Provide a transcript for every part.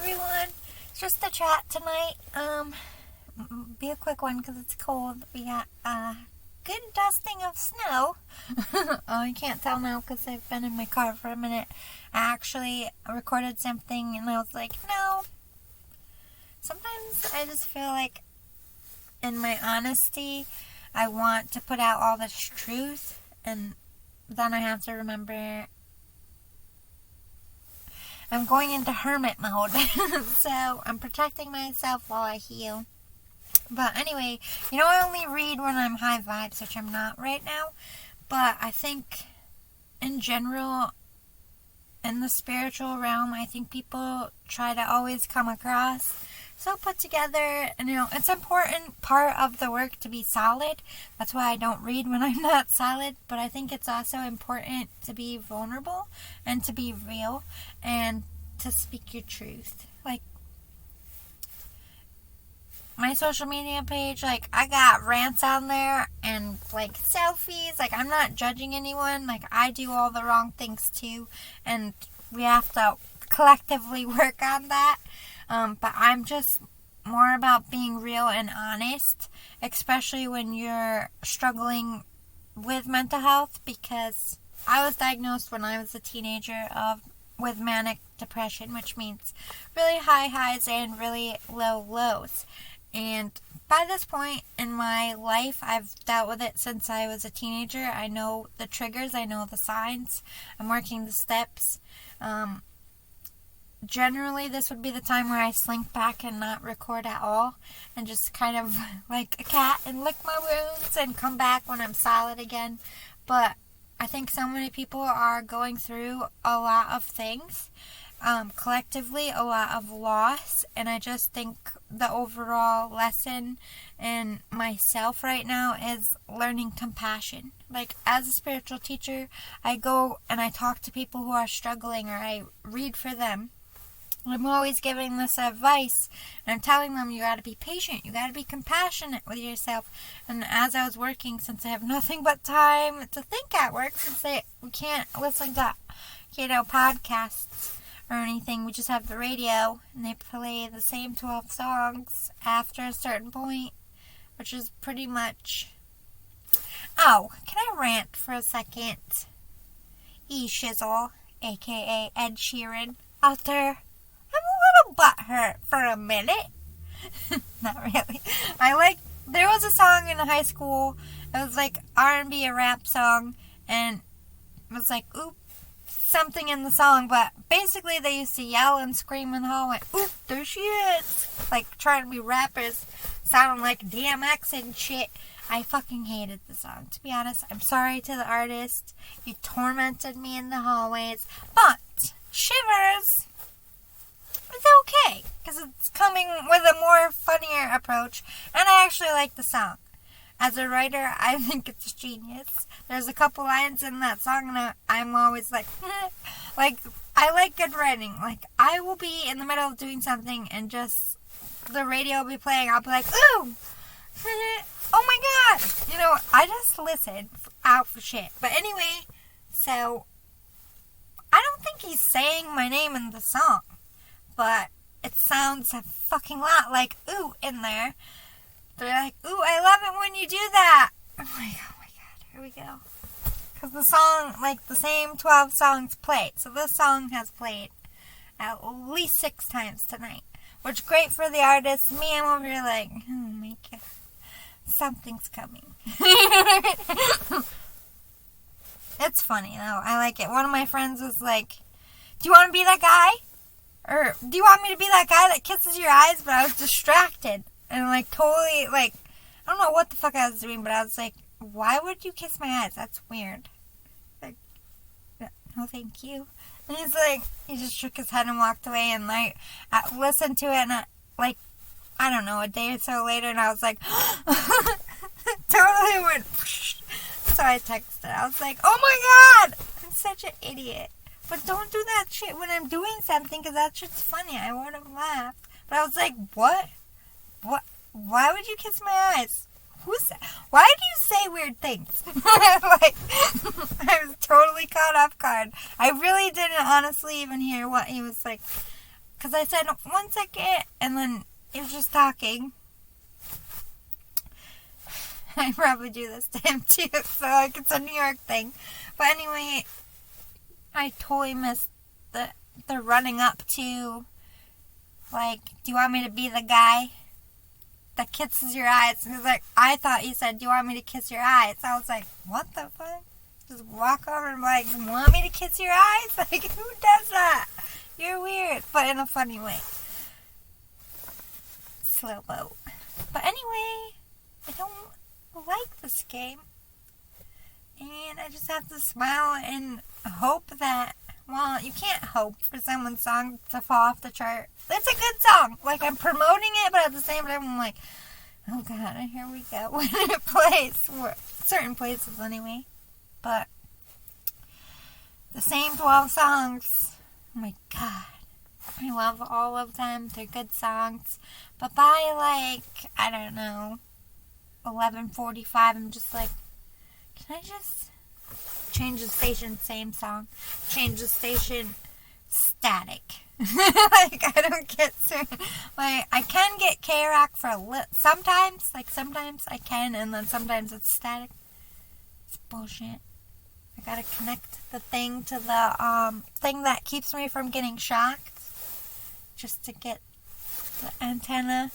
everyone. It's just a chat tonight. Be a quick one because it's cold. We got good dusting of snow. You can't tell now because I've been in my car for a minute. I actually recorded something and I was like, no. Sometimes I just feel like in my honesty, I want to put out all this truth, and then I have to remember I'm going into hermit mode. So I'm protecting myself while I heal. But anyway, I only read when I'm high vibes, which I'm not right now. But I think in general, in the spiritual realm, I think people try to always come across so put together. And it's an important part of the work to be solid. That's why I don't read when I'm not solid. But I think it's also important to be vulnerable and to be real and to speak your truth. Like, my social media page, I got rants on there and, selfies. I'm not judging anyone. I do all the wrong things, too. And we have to collectively work on that. But I'm just more about being real and honest, especially when you're struggling with mental health, because I was diagnosed when I was a teenager with manic depression, which means really high highs and really low lows. And by this point in my life, I've dealt with it since I was a teenager. I know the triggers, I know the signs, I'm working the steps. Generally, this would be the time where I slink back and not record at all, and just kind of like a cat and lick my wounds and come back when I'm solid again. But I think so many people are going through a lot of things. Collectively, a lot of loss, and I just think the overall lesson in myself right now is learning compassion. As a spiritual teacher, I go and I talk to people who are struggling, or I read for them. I'm always giving this advice, and I'm telling them you gotta be patient, you gotta be compassionate with yourself. And as I was working, since I have nothing but time to think at work, since we can't listen to, podcasts or anything, we just have the radio, and they play the same 12 songs after a certain point, which is pretty much... Oh, can I rant for a second? E-Shizzle, aka Ed Sheeran, out there. I'm a little butthurt for a minute. Not really. There was a song in high school, it was R&B, a rap song, and it was oop, something in the song, but basically they used to yell and scream in the hallway, oop, there she is, trying to be rappers, sounding like DMX and shit. I fucking hated the song, to be honest. I'm sorry to the artist, you tormented me in the hallways, but Shivers, it's okay, because it's coming with a more funnier approach, and I actually like the song. As a writer, I think it's genius. There's a couple lines in that song, and I'm always I like good writing. I will be in the middle of doing something, and just the radio will be playing. I'll be like, ooh, oh my god. I just listen out for shit. But anyway, so I don't think he's saying my name in the song, but it sounds a fucking lot like ooh in there. They're like, ooh, I love it when you do that. I'm like, oh my god, here we go. Because the song, the same 12 songs played. So this song has played at least 6 times tonight. Which is great for the artist. Me, I'm over here oh my god, something's coming. It's funny, though. I like it. One of my friends was like, do you want to be that guy? Or, do you want me to be that guy that kisses your eyes? But I was distracted. And, totally, I don't know what the fuck I was doing, but I was like, why would you kiss my eyes? That's weird. No, thank you. And he just shook his head and walked away, and, I listened to it, and, I don't know, a day or so later, and I was like, totally went, so I texted. I was like, oh my god, I'm such an idiot. But don't do that shit when I'm doing something, because that shit's funny. I would have laughed. But I was like, what? What? Why would you kiss my eyes? Who's that? Why do you say weird things? I was totally caught off guard. I really didn't honestly even hear what he was because I said 1 second, and then he was just talking. I probably do this to him too, so like it's a New York thing. But anyway, I totally missed the running up to, like, do you want me to be the guy that kisses your eyes? And he's like, I thought you said, do you want me to kiss your eyes? I was like, what the fuck? Just walk over and be like, you want me to kiss your eyes? Like, who does that? You're weird, but in a funny way. Slow boat. But anyway, I don't like this game. And I just have to smile and hope that, well, you can't hope for someone's song to fall off the chart. It's a good song. Like, I'm promoting it, but at the same time, I'm like, oh God, here we go. When it plays, certain places anyway. But the same 12 songs, oh my God. I love all of them. They're good songs. But by, like, I don't know, 11:45, I'm just like, can I just change the station, same song, change the station, static. Like, I don't get certain, like, I can get K-Rock for sometimes, like, sometimes I can, and then sometimes it's static. It's bullshit. I gotta connect the thing to the, thing that keeps me from getting shocked, just to get the antenna.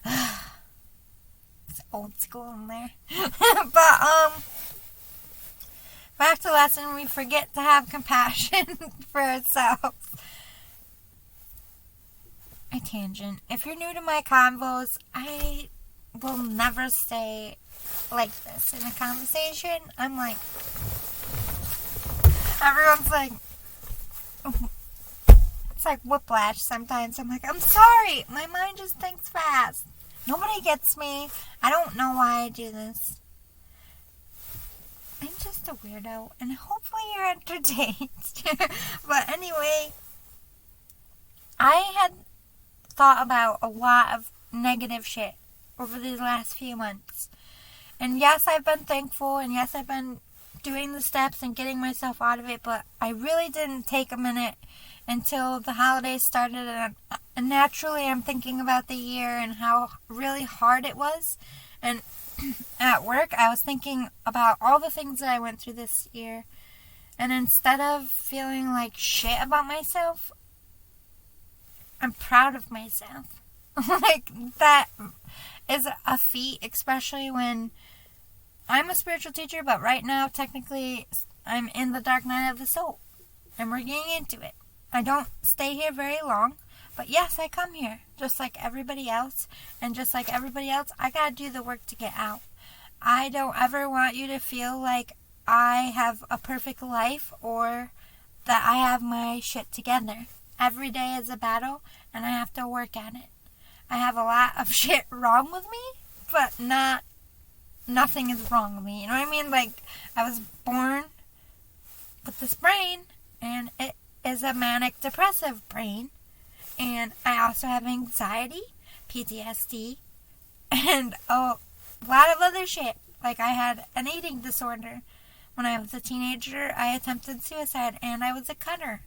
It's old school in there. But, back to lesson, we forget to have compassion for ourselves. I tangent. If you're new to my convos, I will never say like this in a conversation. I'm like, everyone's like, it's like whiplash sometimes. I'm like, I'm sorry, my mind just thinks fast. Nobody gets me. I don't know why I do this. I'm just a weirdo, and hopefully you're entertained. But anyway, I had thought about a lot of negative shit over these last few months. And yes, I've been thankful, and yes, I've been doing the steps and getting myself out of it, but I really didn't take a minute until the holidays started, and naturally I'm thinking about the year and how really hard it was. And at work, I was thinking about all the things that I went through this year. And instead of feeling like shit about myself, I'm proud of myself. Like, that is a feat, especially when I'm a spiritual teacher, but right now, technically, I'm in the dark night of the soul. And we're getting into it. I don't stay here very long. But yes, I come here, just like everybody else, and just like everybody else, I gotta do the work to get out. I don't ever want you to feel like I have a perfect life or that I have my shit together. Every day is a battle, and I have to work at it. I have a lot of shit wrong with me, but nothing is wrong with me. You know what I mean? Like, I was born with this brain, and it is a manic depressive brain. And I also have anxiety, PTSD, and a lot of other shit. Like, I had an eating disorder. When I was a teenager, I attempted suicide, and I was a cutter.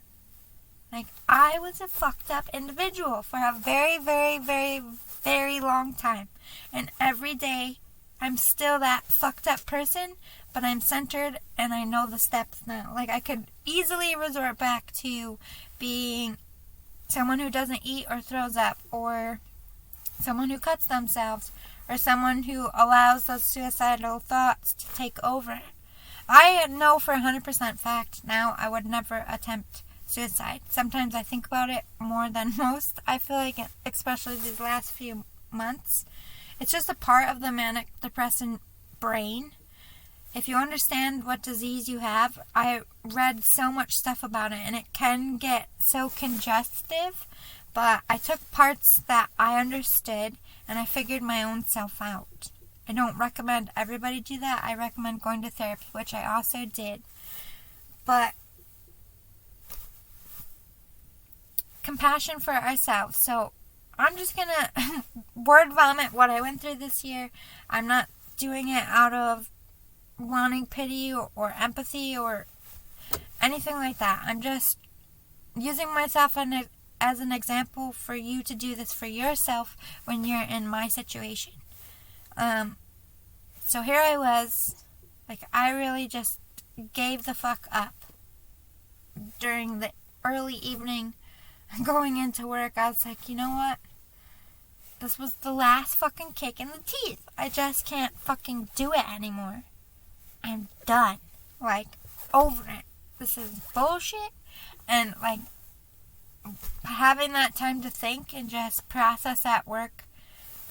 Like, I was a fucked up individual for a very, very, very, very long time. And every day, I'm still that fucked up person, but I'm centered, and I know the steps now. Like, I could easily resort back to being someone who doesn't eat or throws up, or someone who cuts themselves, or someone who allows those suicidal thoughts to take over. I know for 100% fact now I would never attempt suicide. Sometimes I think about it more than most. I feel like, especially these last few months, it's just a part of the manic depressant brain. If you understand what disease you have, I read so much stuff about it, and it can get so congestive, but I took parts that I understood, and I figured my own self out. I don't recommend everybody do that. I recommend going to therapy, which I also did. But compassion for ourselves. So I'm just going to word vomit what I went through this year. I'm not doing it out of wanting pity or empathy or anything like that. I'm just using myself as an example for you to do this for yourself when you're in my situation. So here I was, like, I really just gave the fuck up during the early evening going into work. I was like, you know what? This was the last fucking kick in the teeth. I just can't fucking do it anymore. I'm done. Like, over it. This is bullshit. And, like, having that time to think and just process at work.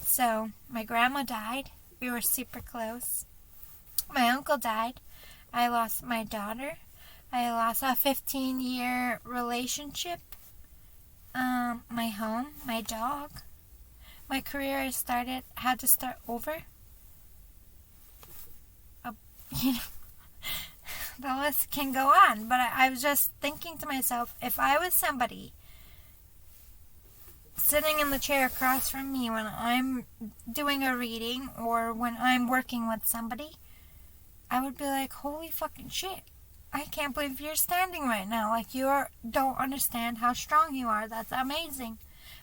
So, my grandma died. We were super close. My uncle died. I lost my daughter. I lost a 15-year relationship. My home, my dog. My career had to start over. You know, the list can go on, but I was just thinking to myself, if I was somebody sitting in the chair across from me when I'm doing a reading or when I'm working with somebody, I would be like, holy fucking shit. I can't believe you're standing right now. Like, you don't understand how strong you are. That's amazing.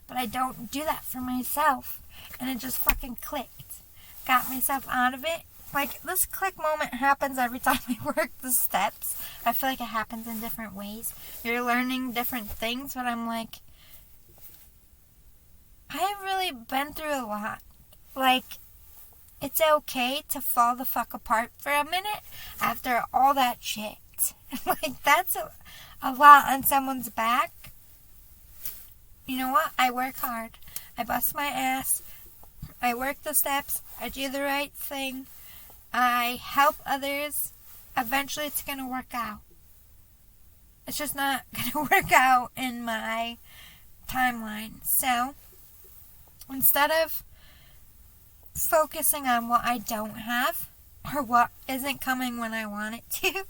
But I don't do that for myself. And it just fucking clicked. Got myself out of it. Like, this click moment happens every time I work the steps. I feel like it happens in different ways. You're learning different things, but I'm like, I've really been through a lot. Like, it's okay to fall the fuck apart for a minute after all that shit. Like, that's a lot on someone's back. You know what? I work hard. I bust my ass. I work the steps. I do the right thing. I help others. Eventually it's going to work out. It's just not going to work out in my timeline. So, instead of focusing on what I don't have or what isn't coming when I want it to,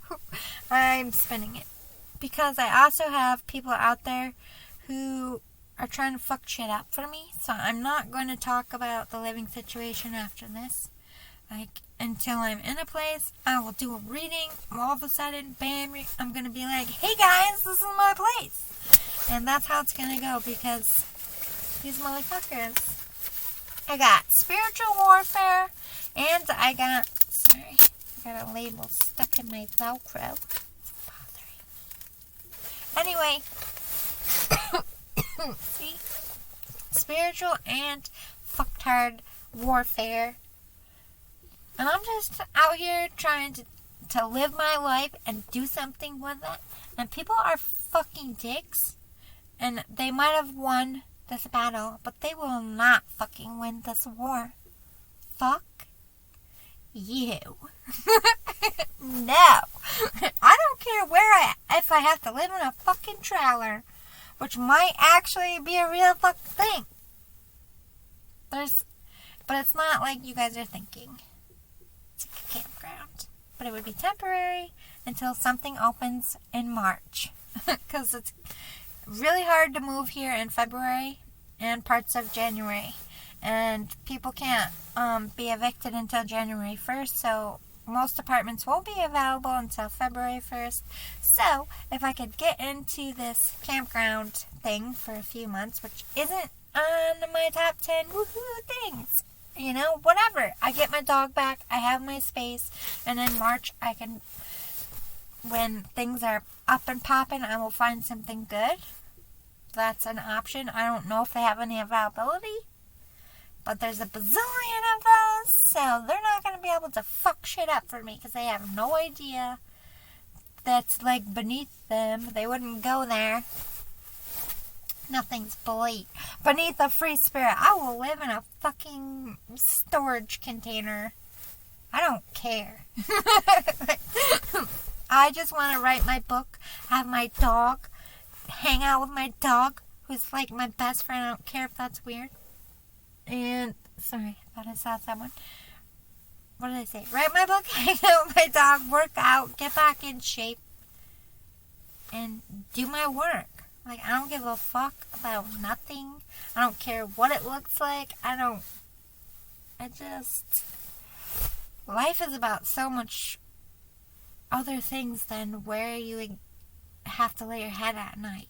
I'm spinning it. Because I also have people out there who are trying to fuck shit up for me. So I'm not going to talk about the living situation after this. Like, until I'm in a place, I will do a reading. All of a sudden, bam, I'm going to be like, hey guys, this is my place. And that's how it's going to go, because these motherfuckers. I got spiritual warfare, and I got a label stuck in my Velcro. It's bothering. Anyway, see? Spiritual and fucktard warfare. And I'm just out here trying to live my life and do something with it. And people are fucking dicks. And they might have won this battle, but they will not fucking win this war. Fuck you. No. I don't care if I have to live in a fucking trailer, which might actually be a real fucking thing. But it's not like you guys are thinking. It's like a campground. But it would be temporary until something opens in March. Because it's really hard to move here in February and parts of January. And people can't be evicted until January 1st. So most apartments won't be available until February 1st. So if I could get into this campground thing for a few months, which isn't on my top 10 woohoo things, you know, whatever. I get my dog back. I have my space. And in March, when things are up and popping, I will find something good. That's an option. I don't know if they have any availability. But there's a bazillion of those. So they're not going to be able to fuck shit up for me. Because they have no idea that's like beneath them. They wouldn't go there. Nothing's beneath a free spirit. I will live in a fucking storage container. I don't care. I just want to write my book, have my dog, hang out with my dog, who's like my best friend. I don't care if that's weird. And, sorry, I thought I saw someone. What did I say? Write my book, hang out with my dog, work out, get back in shape, and do my work. Like, I don't give a fuck about nothing. I don't care what it looks like. Life is about so much other things than where you have to lay your head at night.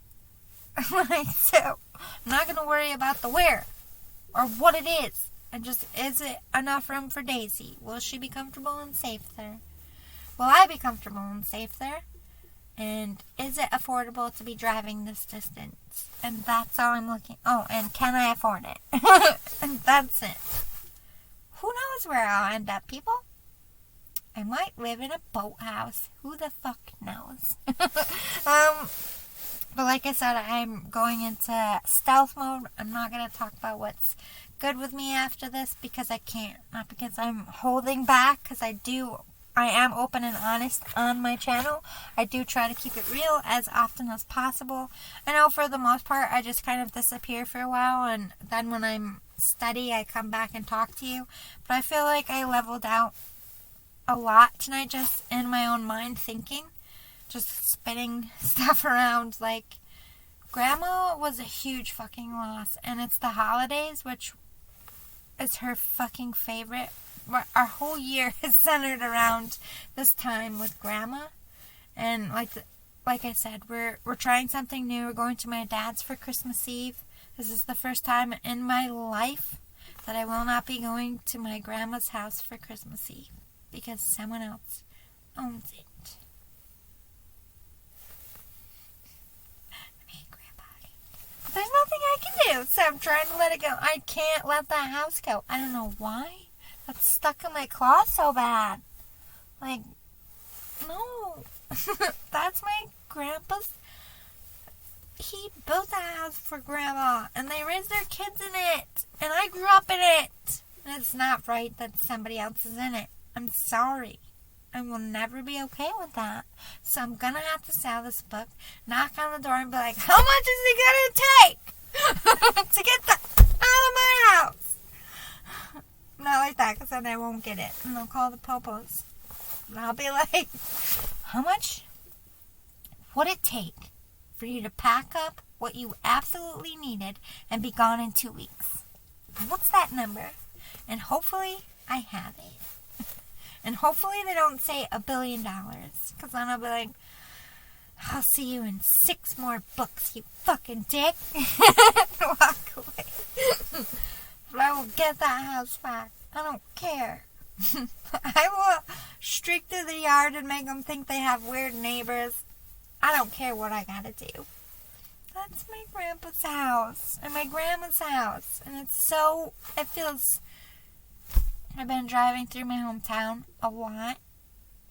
Like, so I'm not going to worry about the where or what it is. And just, is it enough room for Daisy? Will she be comfortable and safe there? Will I be comfortable and safe there? And is it affordable to be driving this distance? And that's all I'm looking. Oh, and can I afford it? And that's it. Who knows where I'll end up, people? I might live in a boathouse. Who the fuck knows? But like I said, I'm going into stealth mode. I'm not going to talk about what's good with me after this because I can't. Not because I'm holding back, because I am open and honest on my channel. I do try to keep it real as often as possible. I know for the most part, I just kind of disappear for a while, and then when I'm steady, I come back and talk to you. But I feel like I leveled out a lot tonight just in my own mind thinking. Just spitting stuff around. Like, Grandma was a huge fucking loss, and it's the holidays, which is her fucking favorite. Our whole year is centered around this time with Grandma, and like I said, we're trying something new. We're going to my dad's for Christmas Eve. This is the first time in my life that I will not be going to my grandma's house for Christmas Eve because someone else owns it. There's nothing I can do, so I'm trying to let it go. I can't let that house go. I don't know why. That's stuck in my claw so bad. Like, no. That's my grandpa's. He built that house for Grandma, and they raised their kids in it, and I grew up in it. And it's not right that somebody else is in it. I'm sorry. I will never be okay with that. So I'm going to have to sell this book, knock on the door, and be like, how much is it going to take to get that out of my house? Not like that, because then I won't get it. And they'll call the popos. And I'll be like, how much would it take for you to pack up what you absolutely needed and be gone in 2 weeks? What's that number? And hopefully I have it. And hopefully they don't say $1 billion. Because then I'll be like, I'll see you in 6 more books, you fucking dick. Walk away. But I will get that house back. I don't care. I will streak through the yard and make them think they have weird neighbors. I don't care what I gotta do. That's my grandpa's house. And my grandma's house. And it feels... I've been driving through my hometown a lot,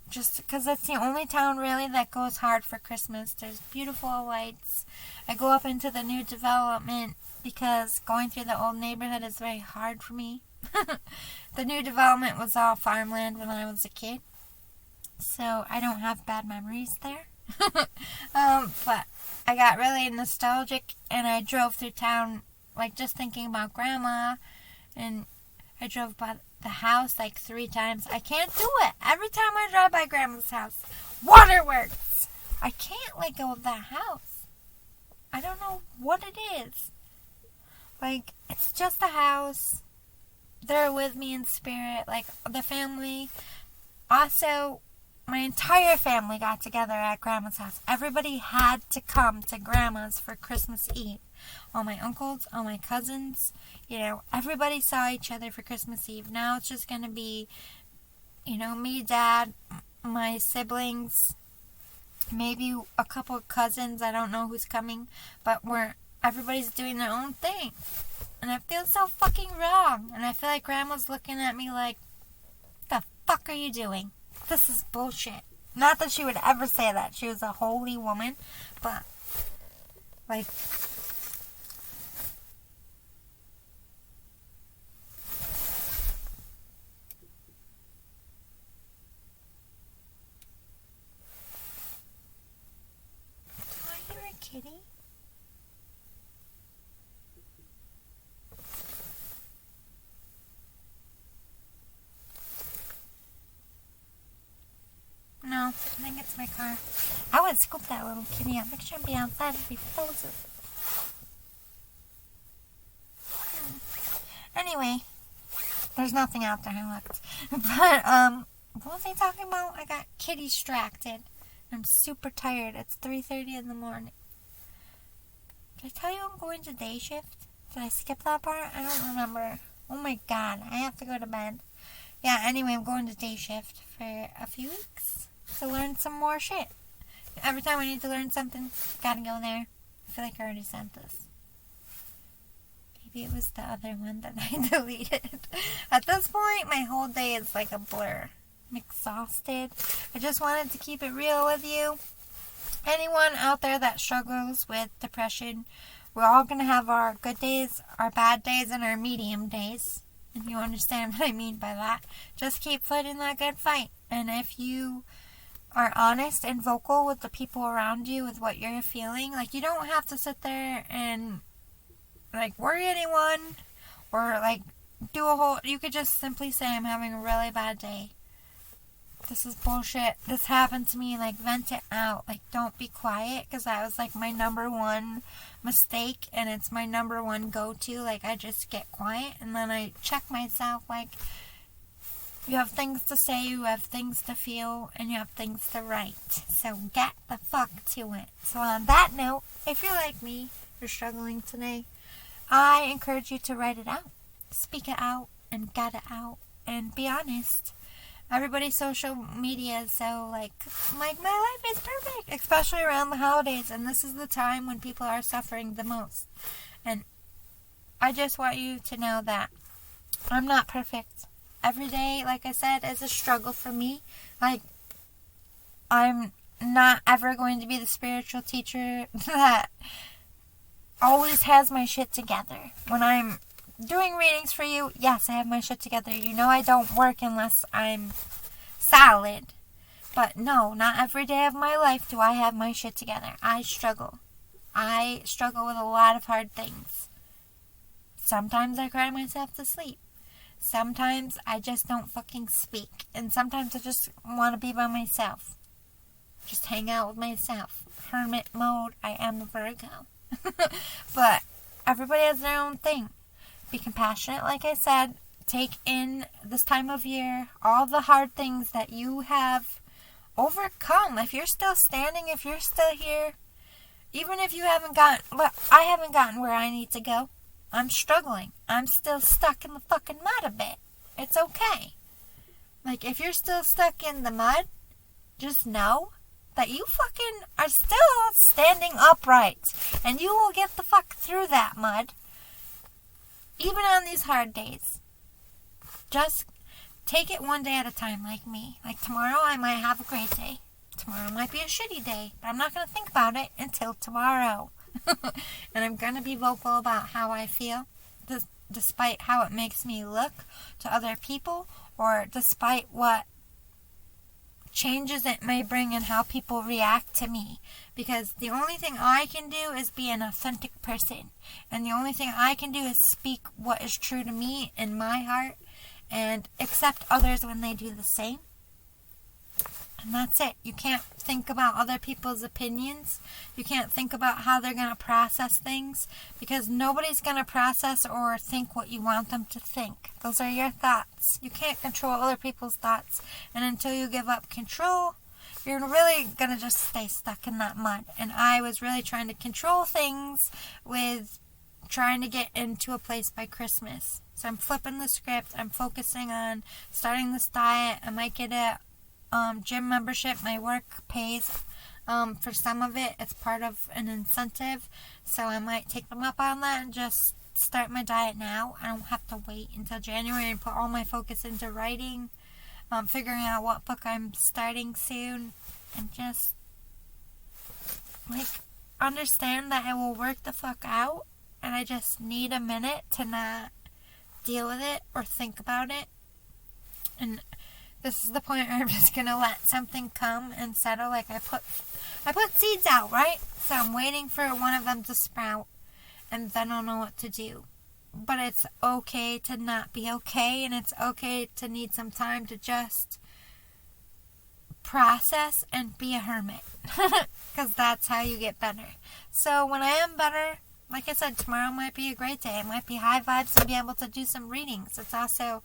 just because it's the only town really that goes hard for Christmas. There's beautiful lights. I go up into the new development because going through the old neighborhood is very hard for me. The new development was all farmland when I was a kid, so I don't have bad memories there. But I got really nostalgic, and I drove through town, like, just thinking about Grandma, and I drove by the house like 3 times. I can't do it. Every time I drive by Grandma's house, waterworks. I can't let go of that house. I don't know what it is. Like, it's just a house. They're with me in spirit. Like, the family. Also, my entire family got together at Grandma's house. Everybody had to come to Grandma's for Christmas Eve. All my uncles, all my cousins, everybody saw each other for Christmas Eve. Now it's just going to be, me, Dad, my siblings, maybe a couple of cousins. I don't know who's coming, but everybody's doing their own thing. And it feels so fucking wrong. And I feel like Grandma's looking at me like, the fuck are you doing? This is bullshit. Not that she would ever say that. She was a holy woman, but, like... Kitty? No, I think it's my car. I would scoop that little kitty up. Make sure I'd be outside if he frozen. Anyway, there's nothing out there. I looked. But, what was I talking about? I got kitty distracted. I'm super tired. It's 3:30 in the morning. Did I tell you I'm going to day shift? Did I skip that part? I don't remember. Oh my god, I have to go to bed. Yeah, anyway, I'm going to day shift for a few weeks to learn some more shit. Every time I need to learn something, gotta go there. I feel like I already sent this. Maybe it was the other one that I deleted. At this point, my whole day is like a blur. I'm exhausted. I just wanted to keep it real with you. Anyone out there that struggles with depression, we're all going to have our good days, our bad days, and our medium days. And you understand what I mean by that. Just keep fighting that good fight. And if you are honest and vocal with the people around you with what you're feeling, like, you don't have to sit there and like worry anyone or like do a whole, you could just simply say, I'm having a really bad day. This is bullshit. This happened to me. Like, vent it out. Like, don't be quiet, because that was like my number one mistake, and it's my number one go-to. Like, I just get quiet, and then I check myself. Like, you have things to say, you have things to feel, and you have things to write. So get the fuck to it. So on that note, if you're like me, you're struggling today, I encourage you to write it out. Speak it out and get it out and be honest. Everybody's social media is so like my life is perfect, especially around the holidays, and this is the time when people are suffering the most. And I just want you to know that I'm not perfect. Every day, like I said, is a struggle for me. Like, I'm not ever going to be the spiritual teacher that always has my shit together. When I'm doing readings for you, yes, I have my shit together. You know I don't work unless I'm solid. But no, not every day of my life do I have my shit together. I struggle. I struggle with a lot of hard things. Sometimes I cry myself to sleep. Sometimes I just don't fucking speak. And sometimes I just want to be by myself. Just hang out with myself. Hermit mode. I am a Virgo. But everybody has their own thing. Be compassionate, like I said. Take in this time of year all the hard things that you have overcome. If you're still standing, if you're still here, even if you haven't I haven't gotten where I need to go. I'm struggling. I'm still stuck in the fucking mud a bit. It's okay. Like, if you're still stuck in the mud, just know that you fucking are still standing upright. And you will get the fuck through that mud. Even on these hard days. Just take it one day at a time, like me. Like, tomorrow I might have a great day. Tomorrow might be a shitty day. But I'm not going to think about it until tomorrow. And I'm going to be vocal about how I feel. Despite how it makes me look to other people. Or despite what changes it may bring in how people react to me. Because the only thing I can do is be an authentic person. And the only thing I can do is speak what is true to me in my heart. And accept others when they do the same. And that's it. You can't think about other people's opinions. You can't think about how they're going to process things. Because nobody's going to process or think what you want them to think. Those are your thoughts. You can't control other people's thoughts. And until you give up control, you're really going to just stay stuck in that mud. And I was really trying to control things with trying to get into a place by Christmas. So I'm flipping the script. I'm focusing on starting this diet. I might get a gym membership. My work pays for some of it. It's part of an incentive. So I might take them up on that and just start my diet now. I don't have to wait until January and put all my focus into writing. Figuring out what book I'm starting soon. And just, like, understand that I will work the fuck out. And I just need a minute to not deal with it or think about it. And this is the point where I'm just gonna let something come and settle. Like, I put seeds out, right? So I'm waiting for one of them to sprout, and then I'll know what to do. But it's okay to not be okay, and it's okay to need some time to just process and be a hermit. Because that's how you get better. So when I am better, like I said, tomorrow might be a great day. It might be high vibes and be able to do some readings. It's also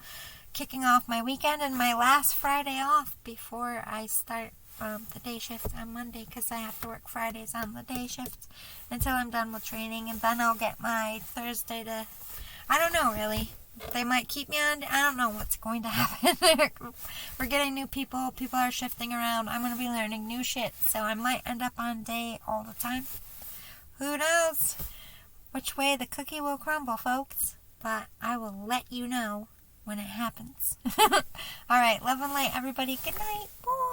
kicking off my weekend and my last Friday off before I start the day shift on Monday because I have to work Fridays on the day shift until I'm done with training, and then I'll get my Thursday to, I don't know really. They might keep me on, I don't know what's going to happen. We're getting new people are shifting around, I'm going to be learning new shit, so I might end up on day all the time. Who knows which way the cookie will crumble, folks, but I will let you know when it happens. Alright, love and light, everybody. Good night. Bye.